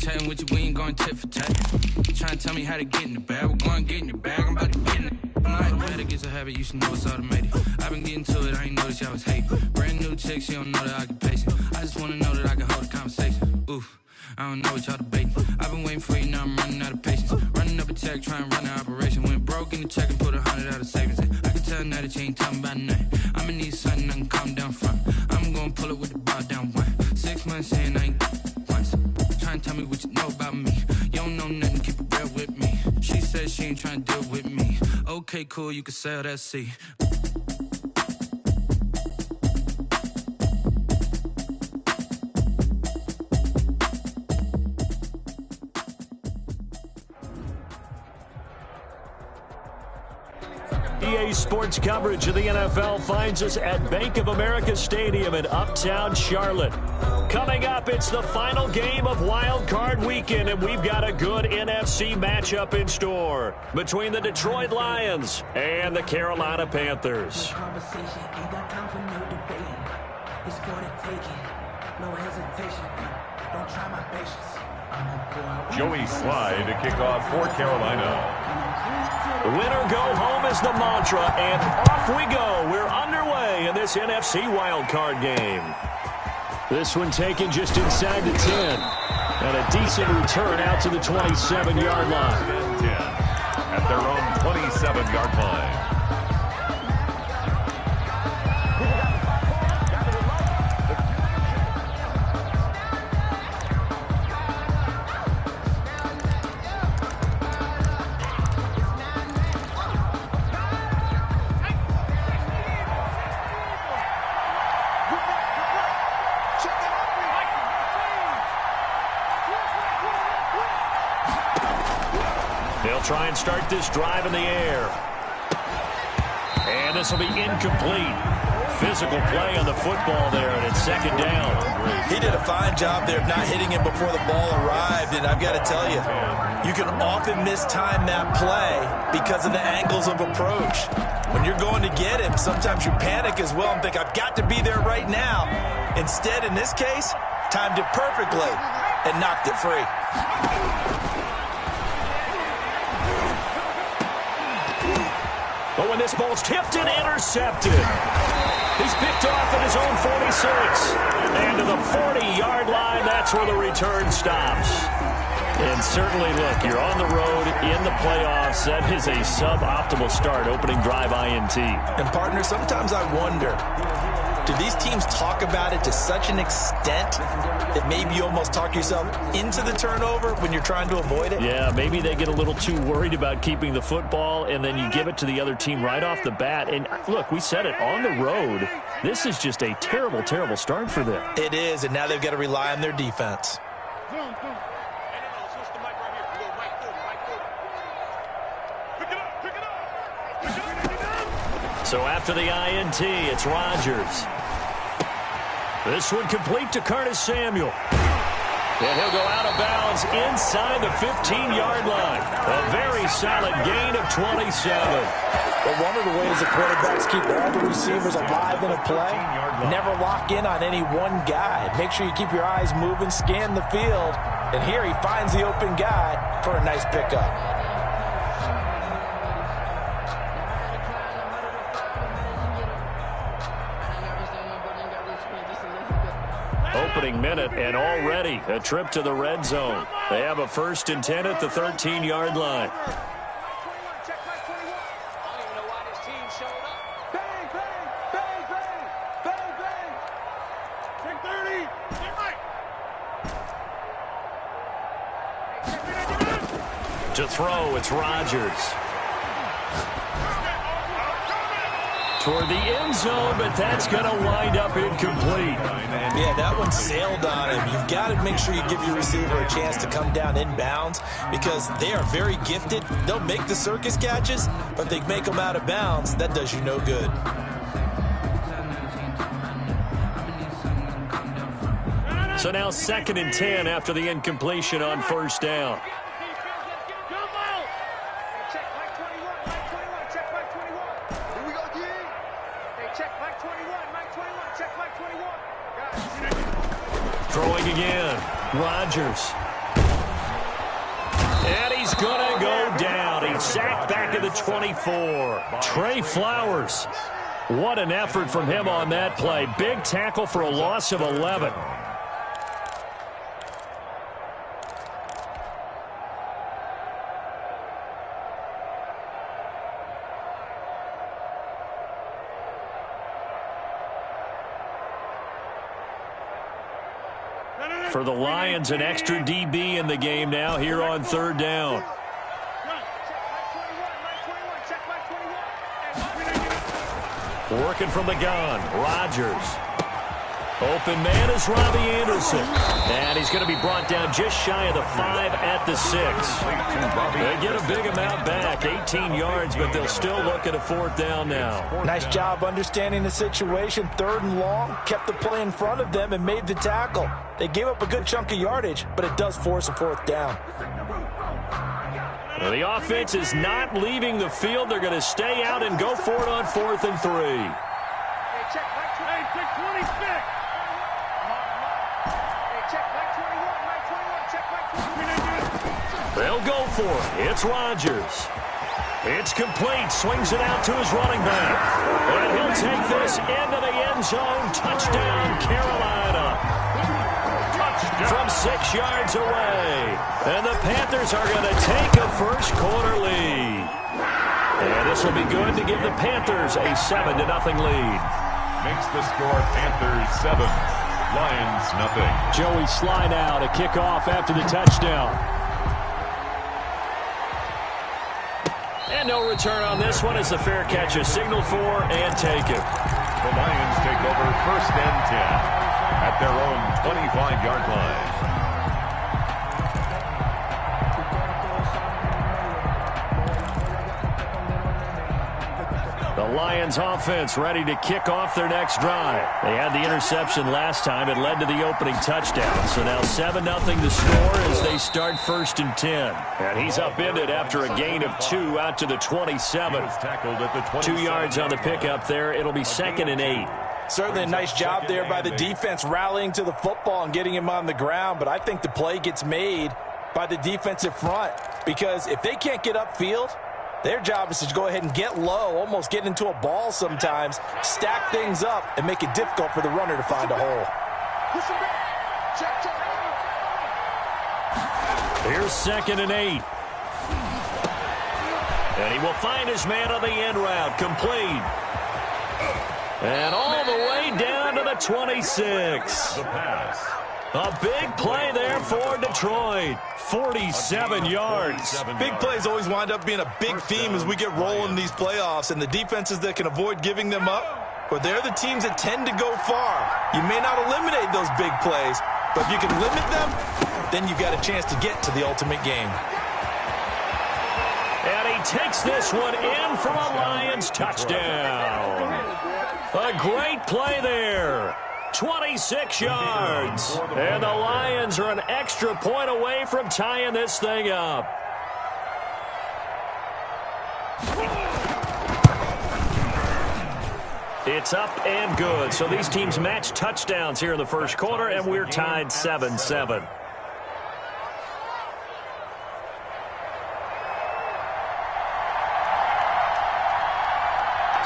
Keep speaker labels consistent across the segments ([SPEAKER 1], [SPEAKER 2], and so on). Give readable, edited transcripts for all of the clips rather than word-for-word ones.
[SPEAKER 1] chatting with you, we ain't going tit for tat. Trying to tell me how to get in the bag. We're going to get in the bag, I'm about to get in it. I'm like, automatic is a habit, you should know it's automated. I've been getting to it, I ain't noticed y'all was hating. Brand new chick, she don't know that I can pace it. I just wanna know that I can hold a conversation. Oof, I don't know what y'all debating. I've been waiting for you, now I'm running out of patience. Running up a check, trying to run an operation. Went broke in the check and put 100 out of savings. I can tell now that you ain't talking about nothing. I'ma need something I can calm down from. I'm gonna pull it with the bar down one. 6 months in, I ain't once. Trying to tell me what you know about me. You don't know nothing, keep it real with me. She said she ain't trying to deal with me. Okay, cool, you can sell that seat.
[SPEAKER 2] EA Sports coverage of the NFL finds us at Bank of America Stadium in Uptown Charlotte. Coming up, it's the final game of Wild Card Weekend, and we've got a good NFC matchup in store between the Detroit Lions and the Carolina Panthers.
[SPEAKER 3] Joey Slye to kick off for Carolina.
[SPEAKER 2] Winner go home is the mantra, and off we go. We're underway in this NFC wildcard game. This one taken just inside the 10. And a decent return out to the 27-yard line.
[SPEAKER 3] 10 at their own 27-yard line.
[SPEAKER 2] Try and start this drive in the air. And this will be incomplete. Physical play on the football there, and it's second down.
[SPEAKER 4] He did a fine job there of not hitting him before the ball arrived, and I've got to tell you, you can often mistime that play because of the angles of approach. When you're going to get him, sometimes you panic as well and think, I've got to be there right now. Instead, in this case, timed it perfectly and knocked it free.
[SPEAKER 2] But when this ball's tipped and intercepted, he's picked off at his own 46. And to the 40-yard line, that's where the return stops. And certainly, look, you're on the road in the playoffs. That is a suboptimal start, opening drive INT.
[SPEAKER 4] And, partner, sometimes I wonder, do these teams talk about it to such an extent that maybe you almost talk yourself into the turnover when you're trying to avoid it?
[SPEAKER 2] Yeah, maybe they get a little too worried about keeping the football, and then you give it to the other team right off the bat. And, look, we said it, on the road, this is just a terrible, terrible start for them.
[SPEAKER 4] It is, and now they've got to rely on their defense.
[SPEAKER 2] So after the INT, it's Rodgers. This one complete to Curtis Samuel. And he'll go out of bounds inside the 15-yard line. A very solid gain of 27.
[SPEAKER 4] Well, one of the ways the quarterbacks keep all the receivers alive in a play, never lock in on any one guy. Make sure you keep your eyes moving, scan the field. And here he finds the open guy for a nice pickup.
[SPEAKER 2] Opening minute, and already a trip to the red zone. They have a 1st and 10 at the 13-yard line. To throw, it's Rodgers. Toward the end zone, but that's going to wind up incomplete.
[SPEAKER 4] Yeah, that one sailed on him. You've got to make sure you give your receiver a chance to come down inbounds because they are very gifted. They'll make the circus catches, but if they make them out of bounds, that does you no good.
[SPEAKER 2] So now 2nd and 10 after the incompletion on 1st down. Throwing again. Rodgers. He's going to go down. He's sacked back to the 24. Trey Flowers. What an effort from him on that play. Big tackle for a loss of 11. For the Lions, an extra DB in the game now here on third down. Working from the gun, Rodgers. Open man is Robbie Anderson. And he's going to be brought down just shy of the 5 at the 6. They get a big amount back, 18 yards, but they'll still look at a fourth down now.
[SPEAKER 4] Nice job understanding the situation. 3rd and long, kept the play in front of them and made the tackle. They gave up a good chunk of yardage, but it does force a fourth down.
[SPEAKER 2] Well, the offense is not leaving the field. They're going to stay out and go for it on 4th and 3.
[SPEAKER 5] Hey, check 26.
[SPEAKER 2] They'll go for it. It's Rodgers. It's complete. Swings it out to his running back. And he'll take this into the end zone. Touchdown, Carolina. Touchdown. From 6 yards away. And the Panthers are going to take a first quarter lead. And this will be good to give the Panthers a 7-0 lead.
[SPEAKER 3] Makes the score Panthers 7, Lions nothing.
[SPEAKER 2] Joey Sly now to kick off after the touchdown. And no return on this one as the fair catch is signaled for and taken.
[SPEAKER 3] The Lions take over 1st and 10 at their own 25-yard line.
[SPEAKER 2] The Lions offense ready to kick off their next drive. They had the interception last time. It led to the opening touchdown. So now 7-0 the score as they start 1st and 10. And he's upended after a gain of 2 out to the 27. 2 yards on the pickup there. It'll be 2nd and 8.
[SPEAKER 4] Certainly a nice job there by the defense rallying to the football and getting him on the ground. But I think the play gets made by the defensive front. Because if they can't get upfield, their job is to go ahead and get low, almost get into a ball sometimes, stack things up, and make it difficult for the runner to find a hole.
[SPEAKER 2] Here's 2nd and 8. And he will find his man on the end route, complete. And all the way down to the 26.
[SPEAKER 3] The pass.
[SPEAKER 2] A big play there for Detroit. 47 yards.
[SPEAKER 4] Big plays always wind up being a big theme as we get rolling in these playoffs, and the defenses that can avoid giving them up, but they're the teams that tend to go far. You may not eliminate those big plays, but if you can limit them, then you've got a chance to get to the ultimate game.
[SPEAKER 2] And he takes this one in for a Lions touchdown. A great play there. 26 yards. And the Lions are an extra point away from tying this thing up. It's up and good. So these teams match touchdowns here in the first quarter, and we're tied 7-7.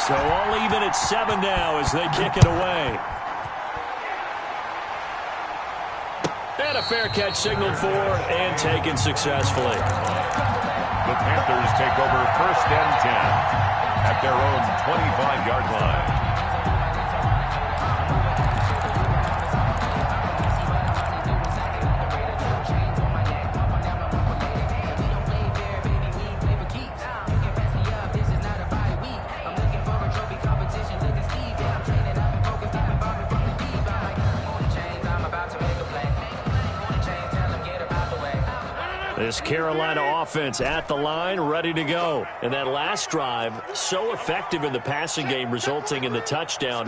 [SPEAKER 2] So all even at 7 now as they kick it away. And a fair catch signaled for and taken successfully.
[SPEAKER 3] The Panthers take over 1st and 10 at their own 25-yard line.
[SPEAKER 2] This Carolina offense at the line, ready to go. And that last drive, so effective in the passing game, resulting in the touchdown.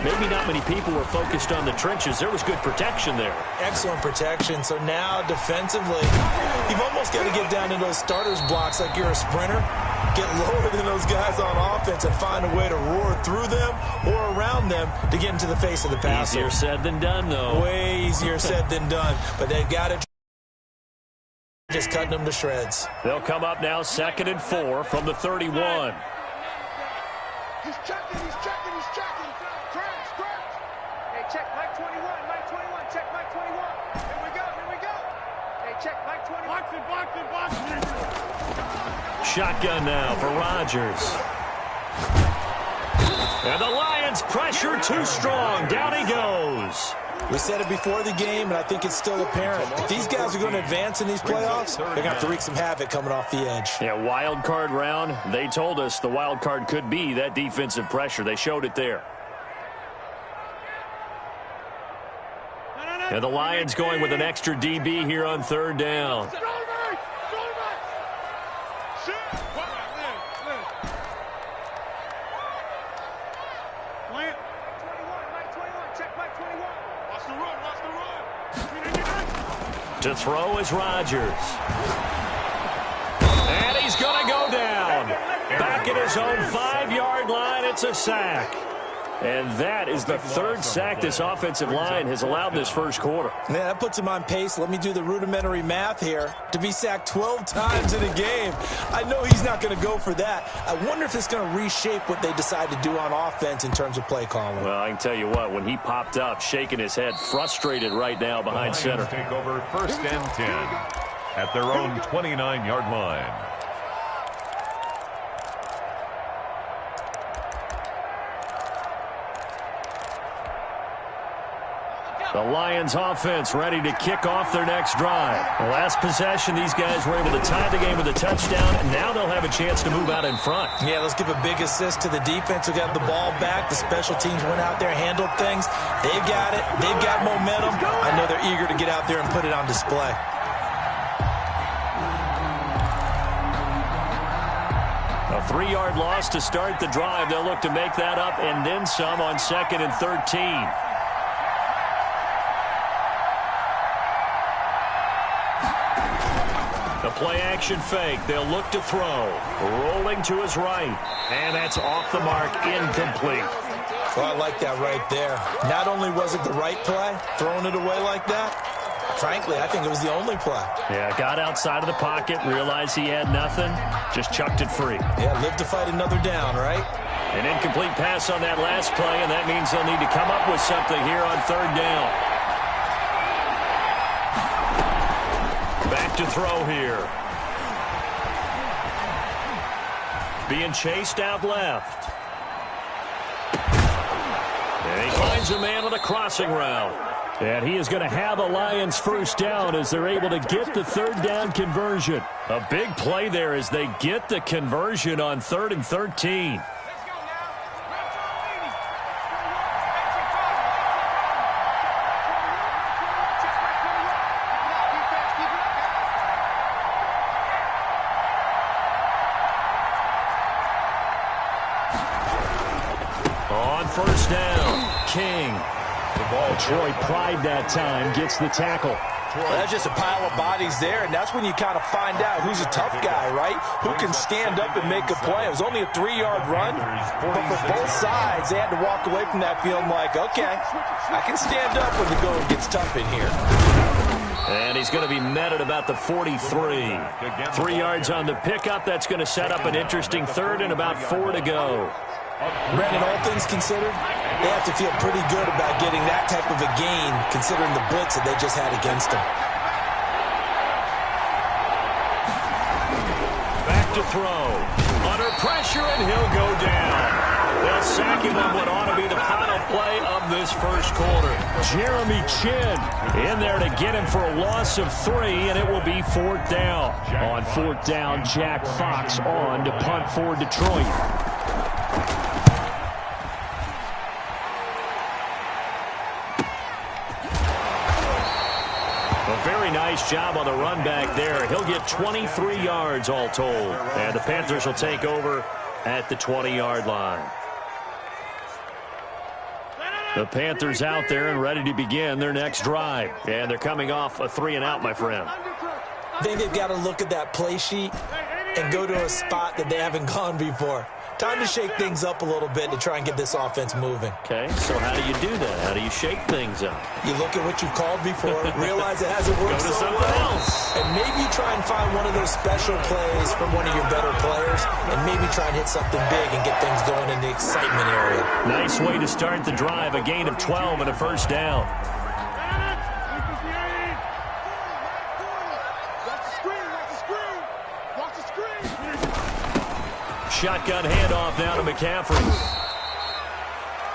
[SPEAKER 2] Maybe not many people were focused on the trenches. There was good protection there.
[SPEAKER 4] Excellent protection. So now defensively, you've almost got to get down to those starters blocks like you're a sprinter. Get lower than those guys on offense and find a way to roar through them or around them to get into the face of the passer.
[SPEAKER 2] Easier said than done, though.
[SPEAKER 4] Way easier said than done. But they've got to just cutting them to shreds.
[SPEAKER 2] They'll come up now 2nd and 4 from the 31.
[SPEAKER 5] He's checking. Scratch. Hey, check Mike 21. Check Mike 21. Here we go. Hey, check Mike 21. Boxing.
[SPEAKER 2] Shotgun now for Rodgers. And the Lions pressure too strong. Down he goes.
[SPEAKER 4] We said it before the game, and I think it's still apparent. If these guys are going to advance in these playoffs, they're going to have to wreak some havoc coming off the edge.
[SPEAKER 2] Yeah, wild card round. They told us the wild card could be that defensive pressure. They showed it there. And the Lions going with an extra DB here on 3rd down. To throw is Rodgers. And he's going to go down. Back at his own 5-yard line, it's a sack. And that is the 3rd sack this offensive line has allowed this first quarter.
[SPEAKER 4] Man, that puts him on pace. Let me do the rudimentary math here. To be sacked 12 times in a game, I know he's not going to go for that. I wonder if it's going to reshape what they decide to do on offense in terms of play calling.
[SPEAKER 2] Well, I can tell you what, when he popped up, shaking his head, frustrated right now behind center.
[SPEAKER 3] Take over 1st and 10 at their own 29-yard line.
[SPEAKER 2] The Lions offense ready to kick off their next drive. The last possession, these guys were able to tie the game with a touchdown, and now they'll have a chance to move out in front.
[SPEAKER 4] Yeah, let's give a big assist to the defense who got the ball back. The special teams went out there, handled things. They've got it. They've got momentum. I know they're eager to get out there and put it on display.
[SPEAKER 2] A 3-yard loss to start the drive. They'll look to make that up and then some on 2nd and 13. The play-action fake. They'll look to throw. Rolling to his right. And that's off the mark. Incomplete.
[SPEAKER 4] Well, I like that right there. Not only was it the right play, throwing it away like that, frankly, I think it was the only play.
[SPEAKER 2] Yeah, got outside of the pocket, realized he had nothing, just chucked it free.
[SPEAKER 4] Yeah, live to fight another down, right?
[SPEAKER 2] An incomplete pass on that last play, and that means they'll need to come up with something here on 3rd down. Back to throw here. Being chased out left. And he finds a man on a crossing route. And he is going to have a Lions first down as they're able to get the 3rd down conversion. A big play there as they get the conversion on 3rd and 13. On 1st down, King. Troy Pride that time gets the tackle.
[SPEAKER 4] Well, that's just a pile of bodies there, and that's when you kind of find out who's a tough guy, right? Who can stand up and make a play. It was only a 3-yard run, but for both sides, they had to walk away from that field like, okay, I can stand up when the going gets tough in here.
[SPEAKER 2] And he's going to be met at about the 43. 3 yards on the pickup. That's going to set up an interesting 3rd and about 4 to go.
[SPEAKER 4] Brandon, all things considered, they have to feel pretty good about getting that type of a gain considering the blitz that they just had against them.
[SPEAKER 2] Back to throw. Under pressure, and he'll go down. They'll sack him on what ought to be the final play of this first quarter. Jeremy Chin in there to get him for a loss of 3, and it will be 4th down. On 4th down, Jack Fox on to punt for Detroit. A very nice job on the run back there. He'll get 23 yards all told. And the Panthers will take over at the 20-yard line. The Panthers out there and ready to begin their next drive. And they're coming off a 3-and-out, my friend.
[SPEAKER 4] I think they've got to look at that play sheet and go to a spot that they haven't gone before. Time to shake things up a little bit to try and get this offense moving.
[SPEAKER 2] Okay, so how do you do that? How do you shake things up?
[SPEAKER 4] You look at what you've called before, realize it hasn't worked so well, and maybe try and find one of those special plays from one of your better players, and maybe try and hit something big and get things going in the excitement area.
[SPEAKER 2] Nice way to start the drive, a gain of 12 and a first down. Shotgun handoff now to McCaffrey.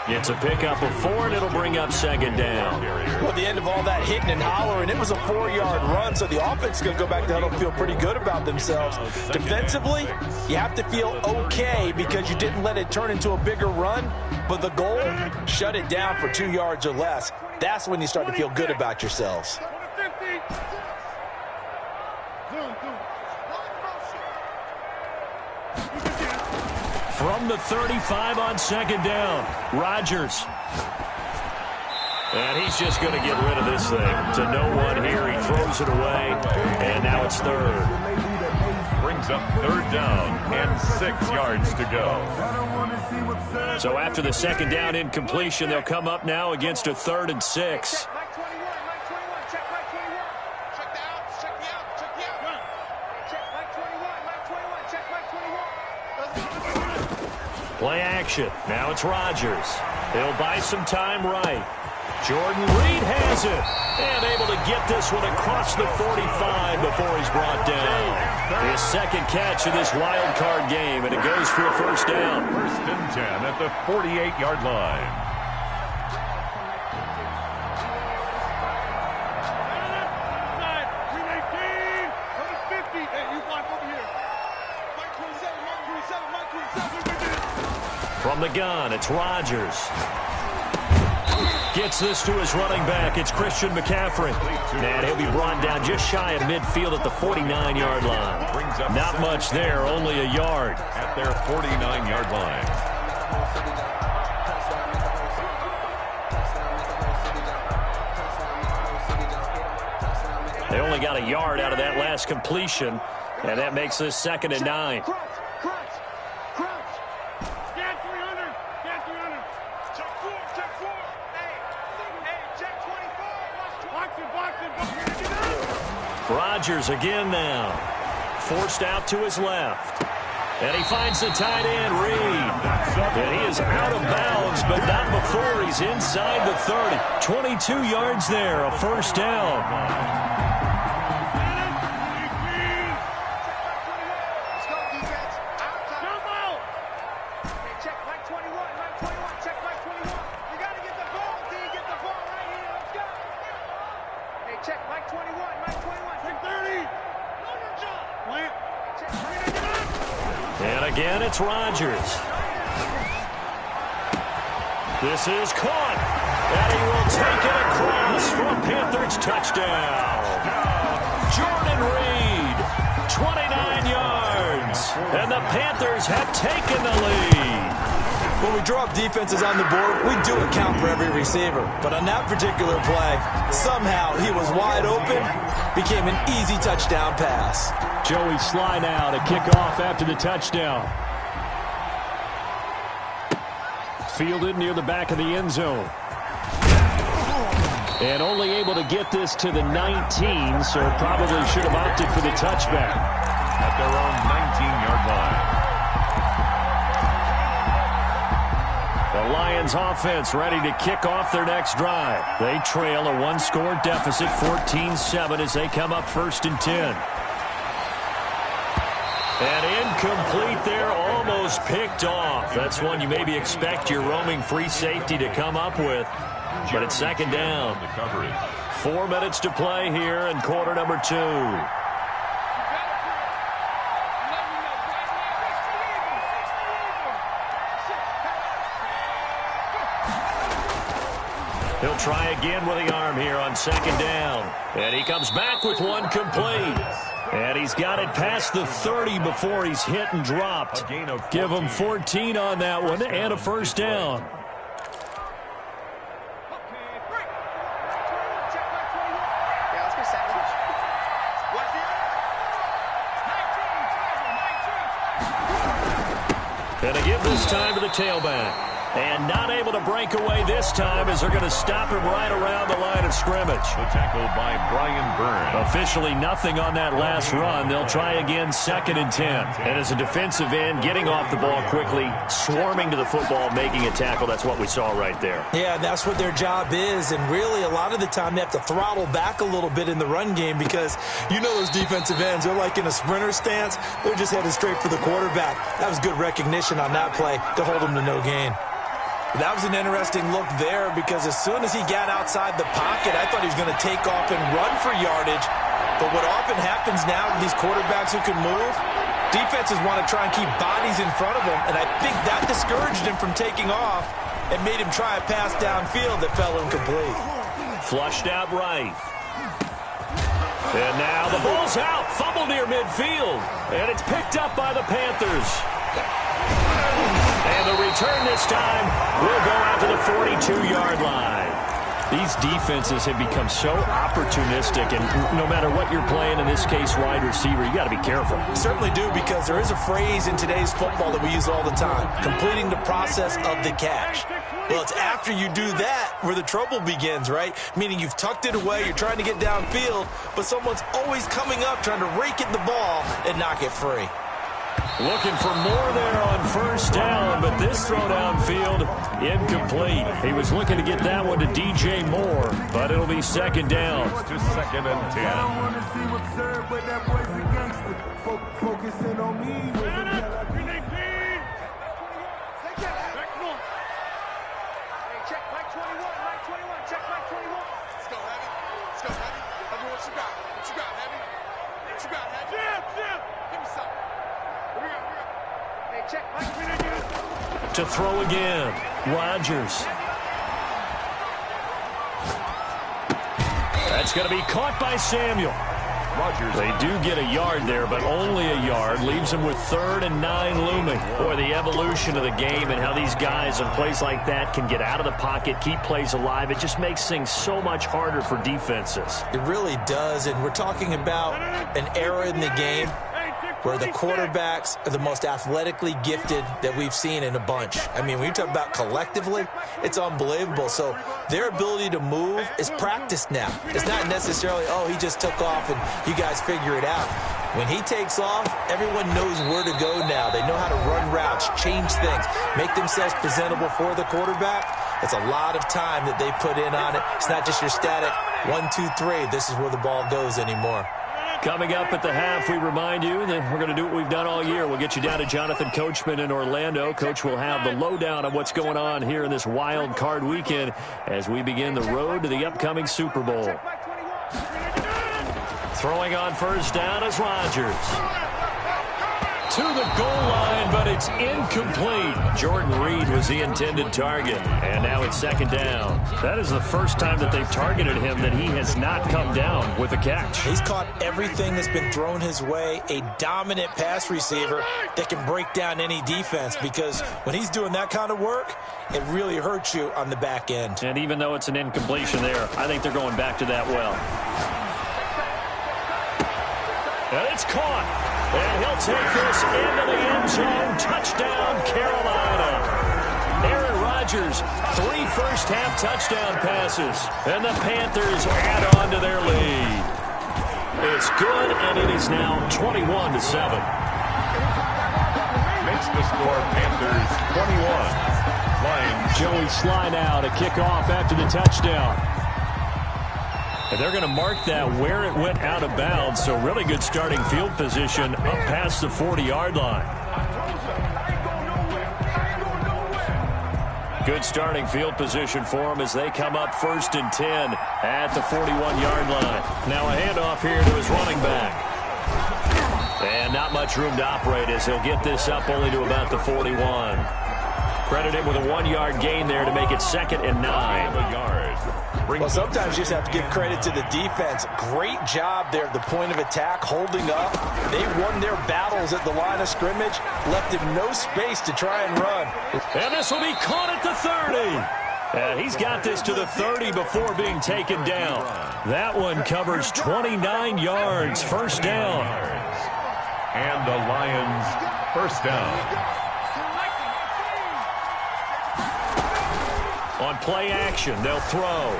[SPEAKER 2] It's a pickup of 4, and it'll bring up second down.
[SPEAKER 4] Well, at the end of all that hitting and hollering, it was a 4-yard run, so the offense is going to go back to huddle and feel pretty good about themselves. Defensively, you have to feel okay because you didn't let it turn into a bigger run, but the goal, shut it down for 2 yards or less. That's when you start to feel good about yourselves.
[SPEAKER 2] From the 35 on second down, Rodgers. And he's just going to get rid of this thing. To no one here, he throws it away, and now it's third.
[SPEAKER 3] Brings up third down and 6 yards to go.
[SPEAKER 2] So after the second down incompletion, they'll come up now against a 3rd and 6. Play action. Now it's Rodgers. He'll buy some time right. Jordan Reed has it. And able to get this one across the 45 before he's brought down. His second catch of this wild card game, and it goes for a first down.
[SPEAKER 3] 1st and 10 at the 48-yard line.
[SPEAKER 2] From the gun, it's Rodgers. Gets this to his running back. It's Christian McCaffrey. And he'll be brought down just shy of midfield at the 49-yard line. Not much there, only a yard.
[SPEAKER 3] At their 49-yard line.
[SPEAKER 2] They only got a yard out of that last completion, and that makes this 2nd and 9. Rodgers again now. Forced out to his left. And he finds the tight end, Reed. And he is out of bounds, but not before he's inside the 30. 22 yards there, a first down. And again, it's Rodgers. This is caught. And he will take it across for a Panthers touchdown. Jordan Reed, 29 yards. And the Panthers have taken the lead.
[SPEAKER 4] When we draw up defenses on the board, we do account for every receiver. But on that particular play, somehow he was wide open, became an easy touchdown pass.
[SPEAKER 2] Joey Sly now to kick off after the touchdown. Fielded near the back of the end zone. And only able to get this to the 19, so probably should have opted for the touchback.
[SPEAKER 3] At their own 19-yard line.
[SPEAKER 2] The Lions offense ready to kick off their next drive. They trail a one-score deficit, 14-7, as they come up 1st and 10. And incomplete there, almost picked off. That's one you maybe expect your roaming free safety to come up with. But it's 2nd down. 4 minutes to play here in quarter number 2. He'll try again with the arm here on 2nd down. And he comes back with one complete. And he's got it past the 30 before he's hit and dropped. Give him 14 on that one and a first down. And they give this time to the tailback. And not able to break away this time as they're going to stop him right around the line of scrimmage.
[SPEAKER 3] The tackle by Brian Burns.
[SPEAKER 2] Officially nothing on that last run. They'll try again 2nd and 10. And as a defensive end, getting off the ball quickly, swarming to the football, making a tackle. That's what we saw right there.
[SPEAKER 4] Yeah, that's what their job is. And really, a lot of the time, they have to throttle back a little bit in the run game because you know those defensive ends, they're like in a sprinter stance. They're just headed straight for the quarterback. That was good recognition on that play to hold them to no gain. That was an interesting look there because as soon as he got outside the pocket, I thought he was going to take off and run for yardage. But what often happens now with these quarterbacks who can move, defenses want to try and keep bodies in front of them, and I think that discouraged him from taking off and made him try a pass downfield that fell incomplete.
[SPEAKER 2] Flushed out right. And now the ball's out, fumble near midfield, and it's picked up by the Panthers. And the return this time will go out to the 42-yard line. These defenses have become so opportunistic, and no matter what you're playing, in this case wide receiver, you got to be careful.
[SPEAKER 4] Certainly do, because there is a phrase in today's football that we use all the time, completing the process of the catch. Well, it's after you do that where the trouble begins, right? Meaning you've tucked it away, you're trying to get downfield, but someone's always coming up trying to rake at the ball and knock it free.
[SPEAKER 2] Looking for more there on 1st down, but this throw downfield, incomplete. He was looking to get that one to DJ Moore, but it'll be 2nd down.
[SPEAKER 3] To 2nd and 10.
[SPEAKER 5] I want to see what's served, but that boy's a gangster. Focusing on me. Check Mike 21, Mike 21, check Mike 21. Let's go, Heavy. Let's go, Heavy. Heavy, what you got? What you got, Heavy? What you got, Heavy? Jim! Give me something. Here we go. Hey, check Mike 22.
[SPEAKER 2] To throw again, Rodgers. That's going to be caught by Samuel.
[SPEAKER 3] Rodgers.
[SPEAKER 2] They do get a yard there, but only a yard. Leaves them with 3rd and 9 looming. Boy, the evolution of the game and how these guys in plays like that can get out of the pocket, keep plays alive, it just makes things so much harder for defenses.
[SPEAKER 4] It really does, and we're talking about an era in the game where the quarterbacks are the most athletically gifted that we've seen in a bunch. I mean, when you talk about collectively, it's unbelievable. So their ability to move is practiced now. It's not necessarily, oh, he just took off and you guys figure it out. When he takes off, everyone knows where to go now. They know how to run routes, change things, make themselves presentable for the quarterback. It's a lot of time that they put in on it. It's not just your static 1, 2, 3. This is where the ball goes anymore.
[SPEAKER 2] Coming up at the half, we remind you that we're going to do what we've done all year. We'll get you down to Jonathan Coachman in Orlando. Coach will have the lowdown on what's going on here in this wild card weekend as we begin the road to the upcoming Super Bowl. Throwing on 1st down is Rodgers. To the goal line, but it's incomplete. Jordan Reed was the intended target, and now it's 2nd down. That is the first time that they've targeted him that he has not come down with a catch.
[SPEAKER 4] He's caught everything that's been thrown his way, a dominant pass receiver that can break down any defense, because when he's doing that kind of work, it really hurts you on the back end.
[SPEAKER 2] And even though it's an incompletion there, I think they're going back to that well. And it's caught. And he'll take this into the end zone. Touchdown, Carolina. Aaron Rodgers, 3 first-half touchdown passes. And the Panthers add on to their lead. It's good, and it is now 21-7.
[SPEAKER 3] Makes the score Panthers 21. Lions.
[SPEAKER 2] Joey Sly now to kick off after the touchdown. And they're going to mark that where it went out of bounds, so really good starting field position up past the 40-yard line. Good starting field position for them as they come up 1st and 10 at the 41-yard line. Now a handoff here to his running back. And not much room to operate as he'll get this up only to about the 41. Credit him with a 1-yard gain there to make it 2nd and 9.
[SPEAKER 4] Well, sometimes you just have to give credit to the defense. Great job there at the point of attack, holding up. They won their battles at the line of scrimmage, left him no space to try and run.
[SPEAKER 2] And this will be caught at the 30. And he's got this to the 30 before being taken down. That one covers 29 yards, 1st down.
[SPEAKER 3] And the Lions 1st down.
[SPEAKER 2] On play action, they'll throw.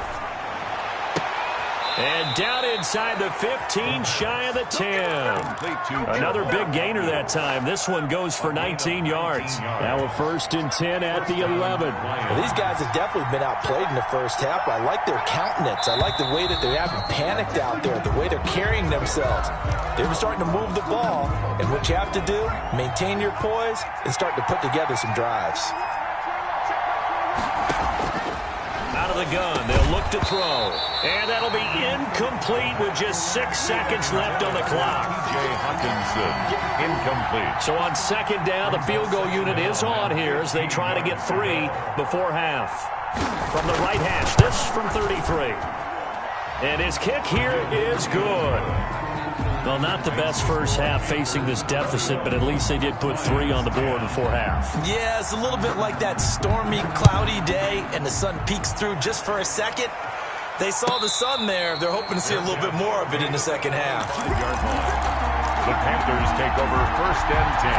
[SPEAKER 2] And down inside the 15, shy of the 10. Another big gainer that time. This one goes for 19 yards. Now a 1st and 10 at the 11.
[SPEAKER 4] Well, these guys have definitely been outplayed in the first half. I like their countenance. I like the way that they haven't panicked out there, the way they're carrying themselves. They've been starting to move the ball, and what you have to do, maintain your poise and start to put together some drives.
[SPEAKER 2] Out of the gun, they'll look to throw. And that'll be incomplete with just 6 seconds left on the clock.
[SPEAKER 3] J. Hutchinson, incomplete.
[SPEAKER 2] So on 2nd down, the field goal unit is on here as they try to get 3 before half. From the right hash, this from 33. And his kick here is good. Well, not the best first half facing this deficit, but at least they did put 3 on the board before half.
[SPEAKER 4] Yeah, it's a little bit like that stormy, cloudy day, and the sun peeks through just for a second. They saw the sun there. They're hoping to see a little bit more of it in the second half.
[SPEAKER 3] The Panthers take over 1st and 10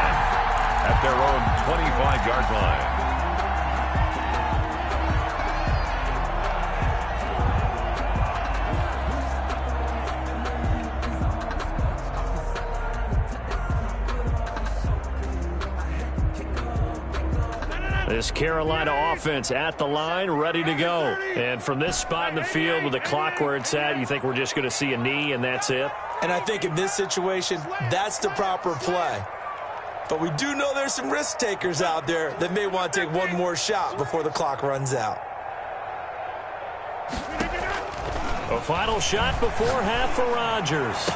[SPEAKER 3] at their own 25-yard line.
[SPEAKER 2] This Carolina offense at the line, ready to go. And from this spot in the field with the clock where it's at, you think we're just going to see a knee and that's it?
[SPEAKER 4] And I think in this situation, that's the proper play. But we do know there's some risk takers out there that may want to take one more shot before the clock runs out.
[SPEAKER 2] A final shot before half for Rodgers.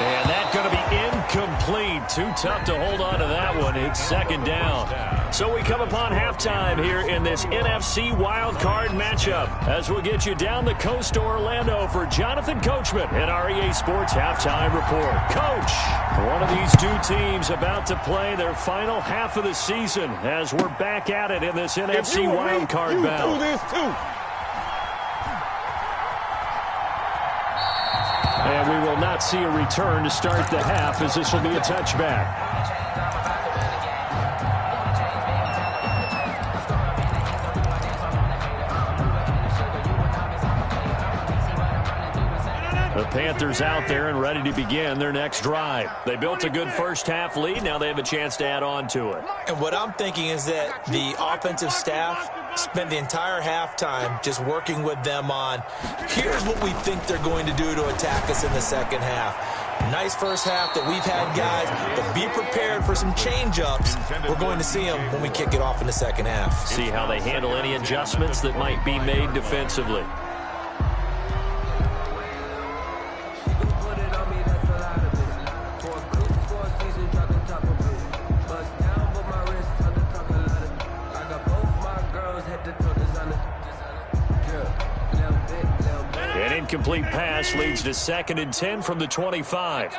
[SPEAKER 2] And that's going to be incomplete. Too tough to hold on to that one. It's 2nd down. So we come upon halftime here in this NFC wildcard matchup as we'll get you down the coast to Orlando for Jonathan Coachman and our EA Sports Halftime Report. Coach, one of these two teams about to play their final half of the season as we're back at it in this NFC wildcard battle.
[SPEAKER 5] Do this too.
[SPEAKER 2] And we will not see a return to start the half as this will be a touchback. The Panthers out there and ready to begin their next drive. They built a good first half lead. Now they have a chance to add on to it.
[SPEAKER 4] And what I'm thinking is that the offensive staff spent the entire halftime just working with them on, here's what we think they're going to do to attack us in the second half. Nice first half that we've had, guys, but be prepared for some change-ups. We're going to see them when we kick it off in the second half.
[SPEAKER 2] See how they handle any adjustments that might be made defensively. An incomplete pass leads to 2nd and 10 from the 25.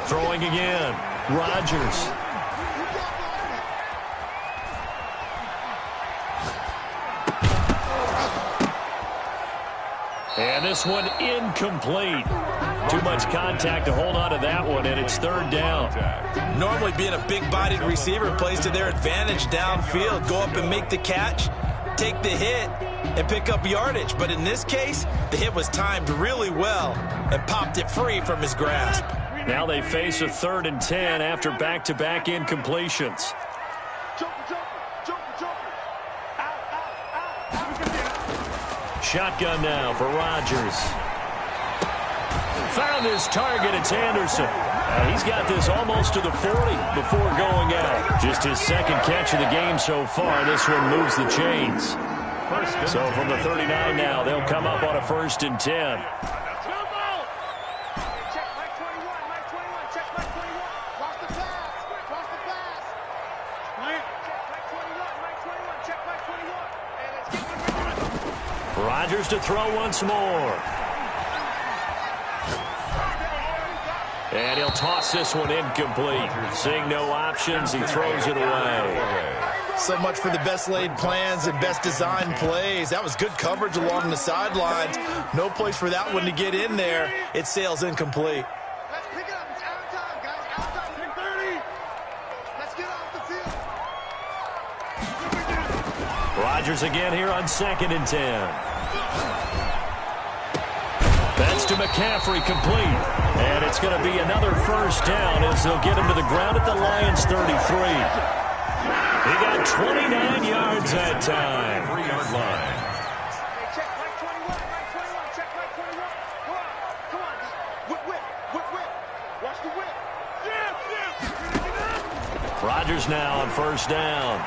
[SPEAKER 2] Throwing again. Rodgers. And this one incomplete. Too much contact to hold on to that one, and it's 3rd down.
[SPEAKER 4] Normally being a big-bodied receiver plays to their advantage downfield. Go up and make the catch, take the hit, and pick up yardage. But in this case, the hit was timed really well and popped it free from his grasp.
[SPEAKER 2] Now they face a 3rd and 10 after back-to-back incompletions. Shotgun now for Rodgers. Found his target. It's Anderson. He's got this almost to the 40 before going out. Just his 2nd catch of the game so far. This one moves the chains. So from the 39 now, they'll come up on a 1st and 10. Rodgers to throw once more. And he'll toss this one incomplete. Seeing no options, he throws it away.
[SPEAKER 4] So much for the best laid plans and best designed plays. That was good coverage along the sidelines. No place for that one to get in there. It sails incomplete.
[SPEAKER 5] Let's pick it up. It's out of time, guys. Out of time.
[SPEAKER 2] Rodgers again here on 2nd and 10. That's to McCaffrey, complete. And it's going to be another first down as they'll get him to the ground at the Lions' 33. He got 29 yards that time.
[SPEAKER 3] 3-yard line.
[SPEAKER 5] Hey, check right 21, right 21, check right 21. Come on, just whip. Watch the whip.
[SPEAKER 2] Rodgers now on first down.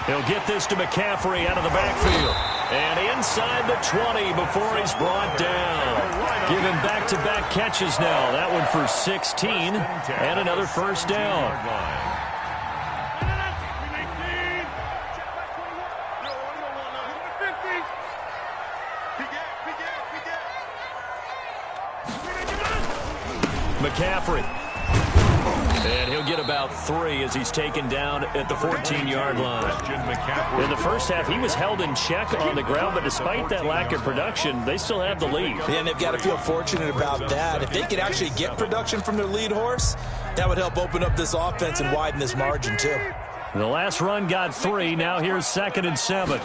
[SPEAKER 2] He'll get this to McCaffrey out of the backfield. And inside the 20 before he's brought down. Give him back-to-back catches now. That one for 16 and another first down. McCaffrey. And he'll get about 3 as he's taken down at the 14-yard line. In the first half, he was held in check on the ground, but despite that lack of production, they still have the lead.
[SPEAKER 4] Yeah, and they've got to feel fortunate about that. If they could actually get production from their lead horse, that would help open up this offense and widen this margin, too.
[SPEAKER 2] The last run got 3. Now here's 2nd and 7.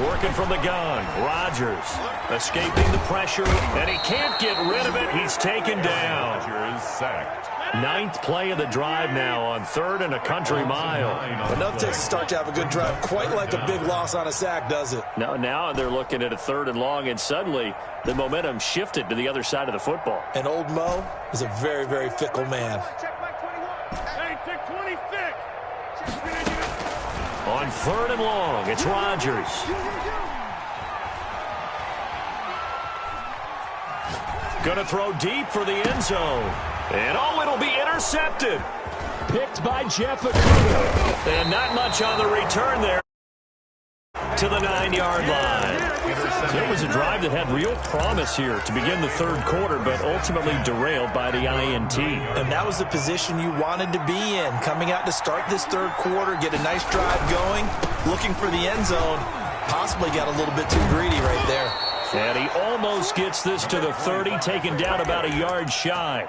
[SPEAKER 2] Working from the gun. Rodgers escaping the pressure, and he can't get rid of it. He's taken down.
[SPEAKER 3] Rodgers sacked.
[SPEAKER 2] 9th play of the drive now on 3rd and a country mile.
[SPEAKER 4] Enough takes to start to have a good drive. Quite like a big loss on a sack, does it?
[SPEAKER 2] Now they're looking at a 3rd and long, and suddenly the momentum shifted to the other side of the football.
[SPEAKER 4] And old Mo is a very, very fickle man.
[SPEAKER 5] Check right 21. Hey, check 26.
[SPEAKER 2] On 3rd and long, it's Rodgers. Gonna throw deep for the end zone. And it'll be intercepted. Picked by Jeff Okudah. And not much on the return there to the 9-yard line. So it was a drive that had real promise here to begin the 3rd quarter, but ultimately derailed by the INT.
[SPEAKER 4] And that was the position you wanted to be in. Coming out to start this 3rd quarter, get a nice drive going, looking for the end zone. Possibly got a little bit too greedy right there.
[SPEAKER 2] And he almost gets this to the 30, taken down about a yard shy.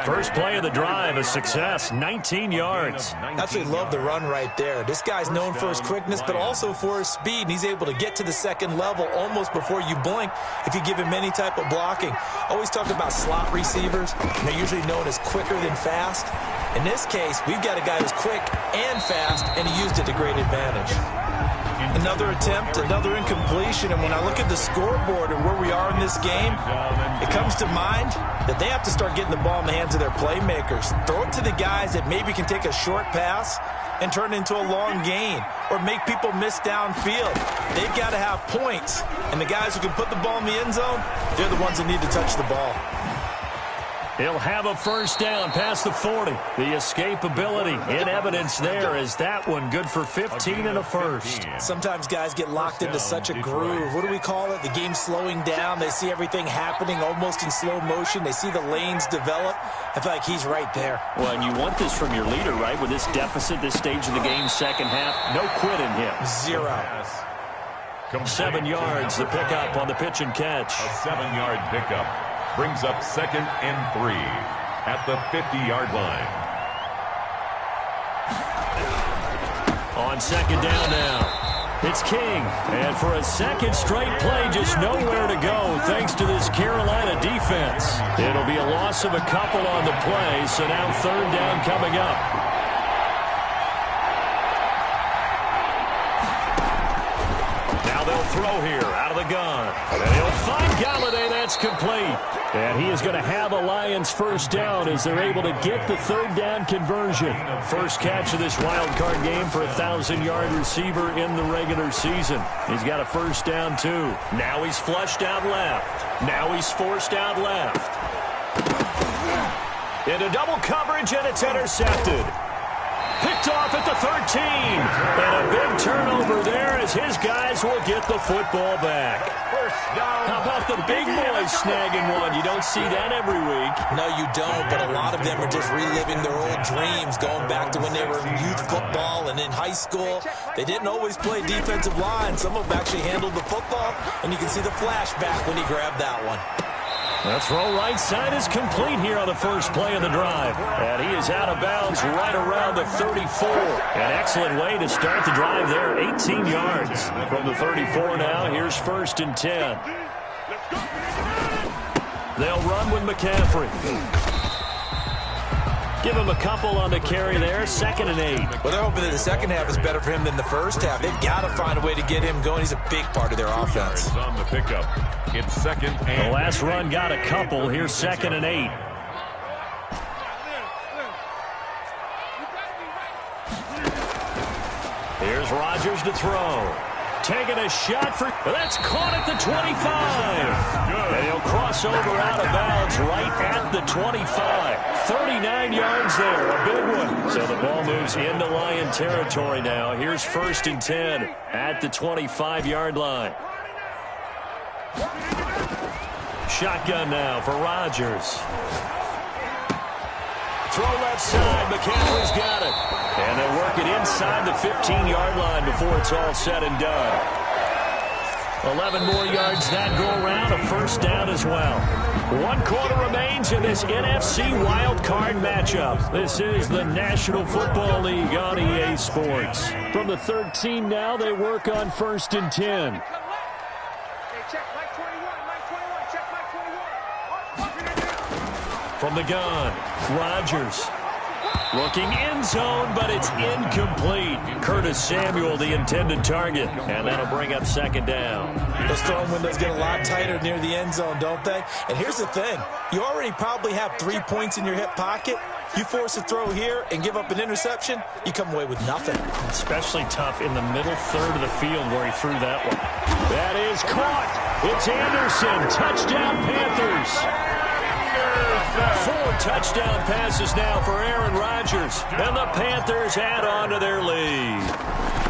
[SPEAKER 2] First play of the drive, a success, 19 yards.
[SPEAKER 4] Absolutely love the run right there. This guy's known for his quickness, but also for his speed. And he's able to get to the 2nd level almost before you blink if you give him any type of blocking. Always talk about slot receivers, and they're usually known as quicker than fast. In this case, we've got a guy who's quick and fast, and he used it to great advantage. Another attempt, another incompletion, and when I look at the scoreboard and where we are in this game, it comes to mind that they have to start getting the ball in the hands of their playmakers. Throw it to the guys that maybe can take a short pass and turn it into a long gain or make people miss downfield. They've got to have points, and the guys who can put the ball in the end zone, they're the ones that need to touch the ball.
[SPEAKER 2] He'll have a first down past the 40. The escapability in evidence there is that one good for 15 and a first.
[SPEAKER 4] Sometimes guys get locked into such a groove. What do we call it? The game's slowing down. They see everything happening almost in slow motion. They see the lanes develop. I feel like he's right there.
[SPEAKER 2] Well, and you want this from your leader, right? With this deficit, this stage of the game, 2nd half, no quit in him.
[SPEAKER 4] 0.
[SPEAKER 2] 7 yards, the pickup on the pitch and catch.
[SPEAKER 3] A 7-yard pickup. Brings up 2nd and 3 at the 50-yard line.
[SPEAKER 2] On 2nd down now, it's King. And for a 2nd straight play, just nowhere to go thanks to this Carolina defense. It'll be a loss of a couple on the play, so now 3rd down coming up. Now they'll throw here out of the gun. And he'll find Galladay. That's complete. And he is going to have a Lions first down as they're able to get the 3rd down conversion. First catch of this wild card game for a 1,000-yard receiver in the regular season. He's got a first down, too. Now he's flushed out left. Now he's forced out left. Into double coverage, and it's intercepted. Picked off at the 13. And a big turnover there as his guys will get the football back. How about the big boys snagging one? You don't see that every week.
[SPEAKER 4] No, you don't, but a lot of them are just reliving their old dreams, going back to when they were in youth football and in high school. They didn't always play defensive line. Some of them actually handled the football, and you can see the flashback when he grabbed that one.
[SPEAKER 2] The throw right side is complete here on the first play of the drive. And he is out of bounds right around the 34. An excellent way to start the drive there, 18 yards. From the 34 now, here's 1st and 10. They'll run with McCaffrey. Give him a couple on the carry there, 2nd and 8.
[SPEAKER 4] Well, they're hoping that the second half is better for him than the first half. They've got to find a way to get him going. He's a big part of their offense.
[SPEAKER 3] On the pickup. It's 2nd and
[SPEAKER 2] The last run got a couple. Here's 2nd and 8. Here's Rodgers to throw. Taking a shot for... That's caught at the 25. And he'll cross over out of bounds right at the 25. 39 yards there, a big one. So the ball moves into Lion territory now. Here's 1st and 10 at the 25-yard line. Shotgun now for Rodgers. Throw left side. McCaffrey's got it. And they'll work it inside the 15-yard line before it's all said and done. 11 more yards that go around, a 1st down as well. 1 quarter remains in this NFC wild card matchup. This is the National Football League on EA Sports. From the 13 now, they work on 1st and 10. From the gun, Rodgers. Looking end zone, but it's incomplete. Curtis Samuel, the intended target. And that'll bring up 2nd down.
[SPEAKER 4] Those throwing windows get a lot tighter near the end zone, don't they? And here's the thing. You already probably have 3 points in your hip pocket. You force a throw here and give up an interception, you come away with nothing.
[SPEAKER 2] Especially tough in the middle third of the field where he threw that one. That is caught. It's Anderson. Touchdown, Panthers. 4 touchdown passes now for Aaron Rodgers. And the Panthers add on to their lead.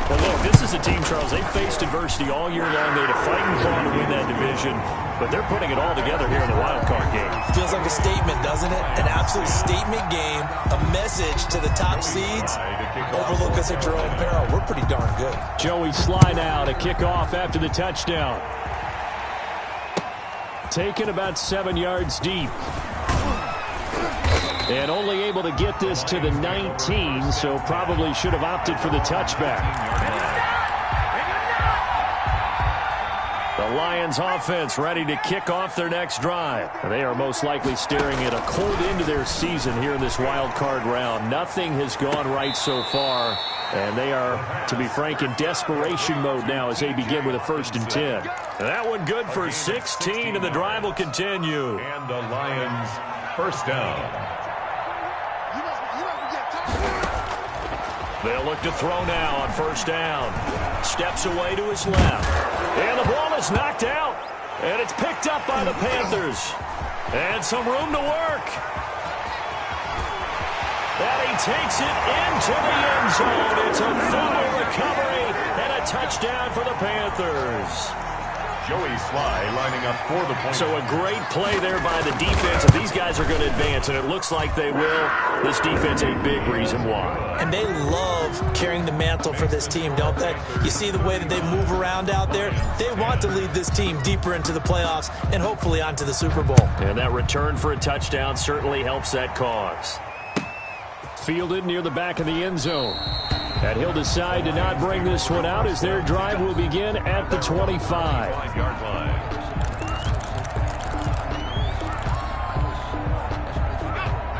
[SPEAKER 2] Well, look, this is a team, Charles, they faced adversity all year long. They had to fight and claw to win that division. But they're putting it all together here in the wild card game.
[SPEAKER 4] Feels like a statement, doesn't it? An absolute statement game. A message to the top seeds. Overlook us at your own peril. We're pretty darn good.
[SPEAKER 2] Joey Sly now to kick off after the touchdown. Taken about 7 yards deep. And only able to get this to the 19, so probably should have opted for the touchback. The Lions offense ready to kick off their next drive. They are most likely staring at a cold end to their season here in this wild card round. Nothing has gone right so far, and they are, to be frank, in desperation mode now as they begin with a 1st and 10. And that one good for 16, and the drive will continue.
[SPEAKER 3] And the Lions 1st down.
[SPEAKER 2] They'll look to throw now on 1st down. Steps away to his left. And the ball is knocked out. And it's picked up by the Panthers. And some room to work. And he takes it into the end zone. It's a fumble recovery and a touchdown for the Panthers.
[SPEAKER 3] Joey Sly lining up for the point.
[SPEAKER 2] So a great play there by the defense. If these guys are going to advance, and it looks like they will, this defense a big reason why.
[SPEAKER 4] And they love carrying the mantle for this team, don't they? You see the way that they move around out there? They want to lead this team deeper into the playoffs and hopefully onto the Super Bowl.
[SPEAKER 2] And that return for a touchdown certainly helps that cause. Fielded near the back of the end zone. And he'll decide to not bring this one out as their drive will begin at the 25.
[SPEAKER 3] 5-yard line.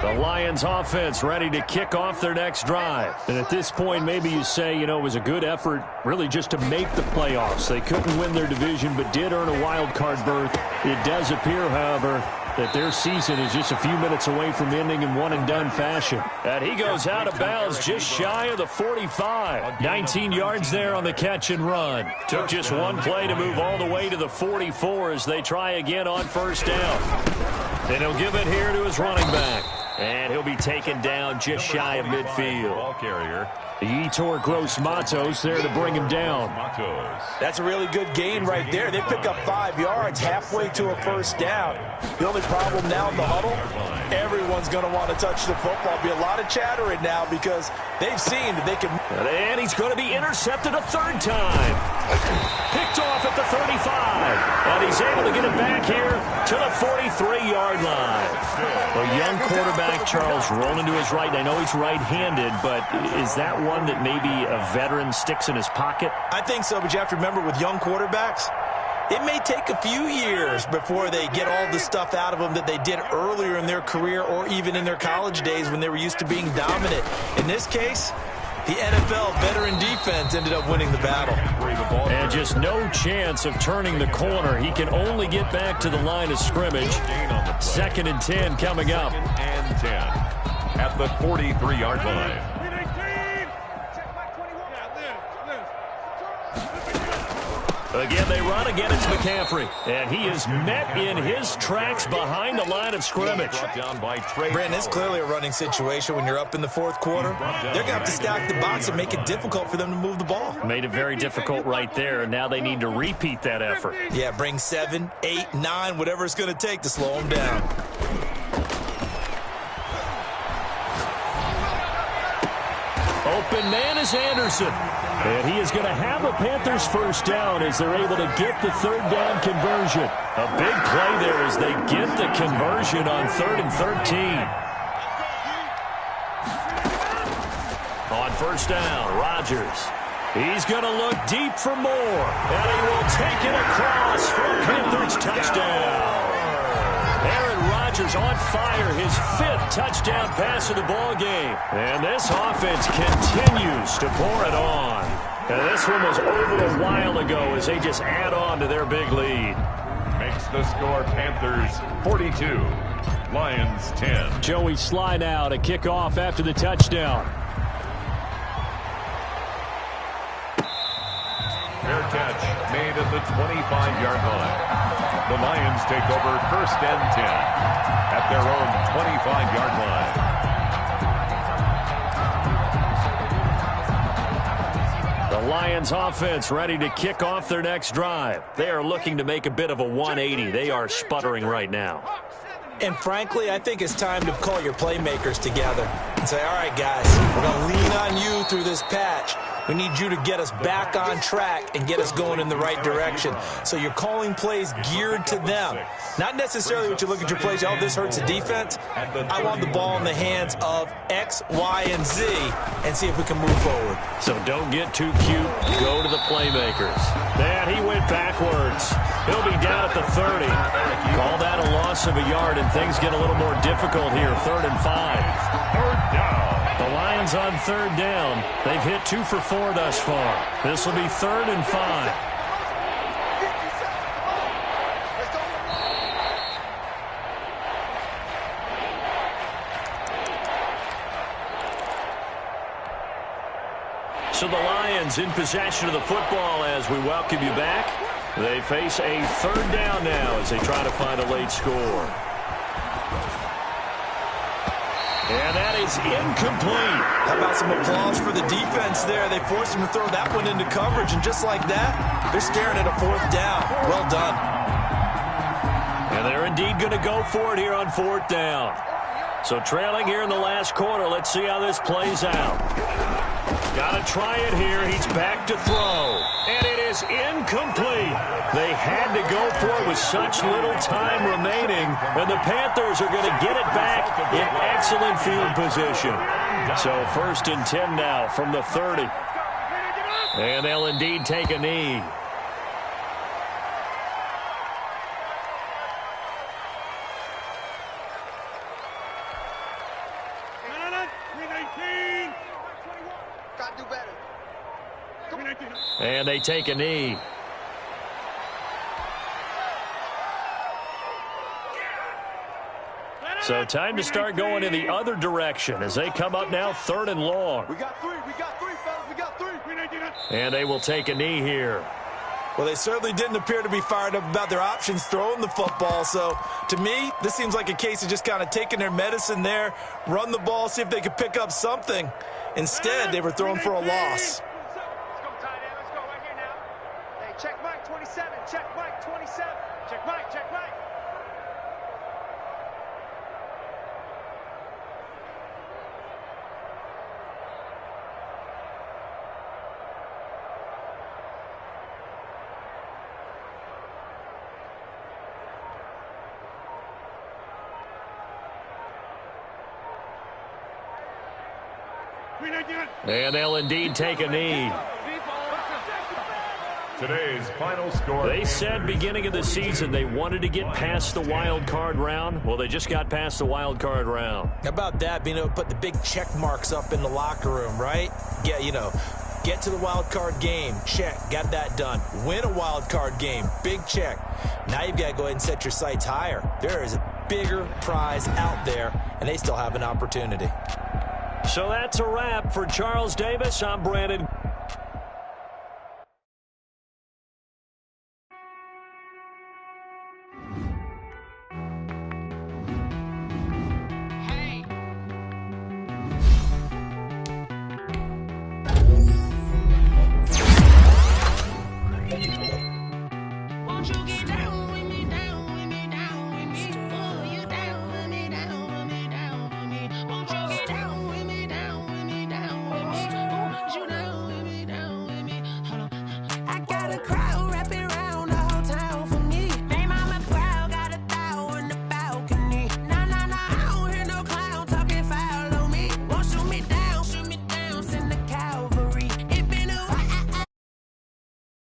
[SPEAKER 2] The Lions offense ready to kick off their next drive. And at this point, maybe you say, you know, it was a good effort really just to make the playoffs. They couldn't win their division but did earn a wild card berth. It does appear, however, that their season is just a few minutes away from ending in one-and-done fashion. And he goes out of bounds just shy of the 45. 19 yards there on the catch and run. Took just one play to move all the way to the 44 as they try again on 1st down. And he'll give it here to his running back. And he'll be taken down just shy of midfield.
[SPEAKER 3] Ball carrier.
[SPEAKER 2] Yetur Gross-Matos there to bring him down.
[SPEAKER 4] That's a really good gain right there. They pick up 5 yards halfway to a 1st down. The only problem now in the huddle, everyone's going to want to touch the football. Be a lot of chattering now because they've seen that they can.
[SPEAKER 2] And he's going to be intercepted a 3rd time. Picked off at the 35. And he's able to get it back here to the 43-yard line. A young quarterback, Charles, rolling to his right. I know he's right-handed, but is that one that maybe a veteran sticks in his pocket?
[SPEAKER 4] I think so, but you have to remember with young quarterbacks, it may take a few years before they get all the stuff out of them that they did earlier in their career or even in their college days when they were used to being dominant. In this case, the NFL veteran defense ended up winning the battle.
[SPEAKER 2] And just no chance of turning the corner. He can only get back to the line of scrimmage. 2nd and 10 coming up.
[SPEAKER 3] 2nd and 10 at the 43-yard line.
[SPEAKER 2] Again, they run. Again, it's McCaffrey. And he is met in his tracks behind the line of scrimmage.
[SPEAKER 4] Brandon, it's clearly a running situation when you're up in the fourth quarter. They're going to have to stack the box and make it difficult for them to move the ball.
[SPEAKER 2] Made it very difficult right there. Now they need to repeat that effort.
[SPEAKER 4] Yeah, bring 7, 8, 9, whatever it's going to take to slow them down.
[SPEAKER 2] Open man is Anderson. And he is going to have a Panthers first down as they're able to get the 3rd down conversion. A big play there as they get the conversion on 3rd and 13. On first down, Rodgers. He's going to look deep for more. And he will take it across for a Panthers touchdown. Aaron Rodgers on fire, his 5th touchdown pass of the ball game. And this offense continues to pour it on. And this one was over a while ago as they just add on to their big lead.
[SPEAKER 3] Makes the score Panthers 42, Lions 10.
[SPEAKER 2] Joey Sly now to kick off after the touchdown.
[SPEAKER 3] Fair catch made at the 25-yard line. The Lions take over 1st and 10 at their own 25-yard line.
[SPEAKER 2] The Lions offense ready to kick off their next drive. They are looking to make a bit of a 180. They are sputtering right now.
[SPEAKER 4] And frankly, I think it's time to call your playmakers together and say, all right, guys, we're going to lean on you through this patch. We need you to get us back on track and get us going in the right direction. So you're calling plays geared to them. Not necessarily what you look at your plays, oh, this hurts the defense. I want the ball in the hands of X, Y, and Z and see if we can move forward.
[SPEAKER 2] So don't get too cute. Go to the playmakers. Man, he went backwards. He'll be down at the 30. Call that a loss of a yard, and things get a little more difficult here. 3rd and 5.
[SPEAKER 3] 3rd down.
[SPEAKER 2] The Lions on 3rd down. They've hit 2 for 4 thus far. This will be 3rd and 5. So the Lions in possession of the football as we welcome you back. They face a 3rd down now as they try to find a late score. And that is incomplete.
[SPEAKER 4] How about some applause for the defense there? They forced him to throw that one into coverage, and just like that, they're staring at a 4th down. Well done.
[SPEAKER 2] And they're indeed going to go for it here on 4th down. So trailing here in the last quarter, let's see how this plays out. Got to try it here. He's back to throw. And it is incomplete. They had to go for it with such little time remaining. And the Panthers are going to get it back in excellent field position. So 1st and 10 now from the 30. And they'll indeed take a knee. And they take a knee. So time to start going in the other direction as they come up now 3rd and long.
[SPEAKER 5] We got 3, fellas, we got 3.
[SPEAKER 2] And they will take a knee here.
[SPEAKER 4] Well, they certainly didn't appear to be fired up about their options throwing the football. So, to me, this seems like a case of just kind of taking their medicine there, run the ball, see if they could pick up something. Instead, they were throwing for a loss.
[SPEAKER 5] Check Mike 27, check Mike 27, check Mike, check Mike.
[SPEAKER 2] And they'll indeed take a knee.
[SPEAKER 3] Today's final score.
[SPEAKER 2] They said beginning of the season they wanted to get past the wild card round. Well, they just got past the wild card round.
[SPEAKER 4] How about that, being able to put the big check marks up in the locker room, right? Yeah, get to the wild card game, check, got that done. Win a wild card game, big check. Now you've got to go ahead and set your sights higher. There is a bigger prize out there, and they still have an opportunity.
[SPEAKER 2] So that's a wrap for Charles Davis. I'm Brandon.
[SPEAKER 6] Won't you give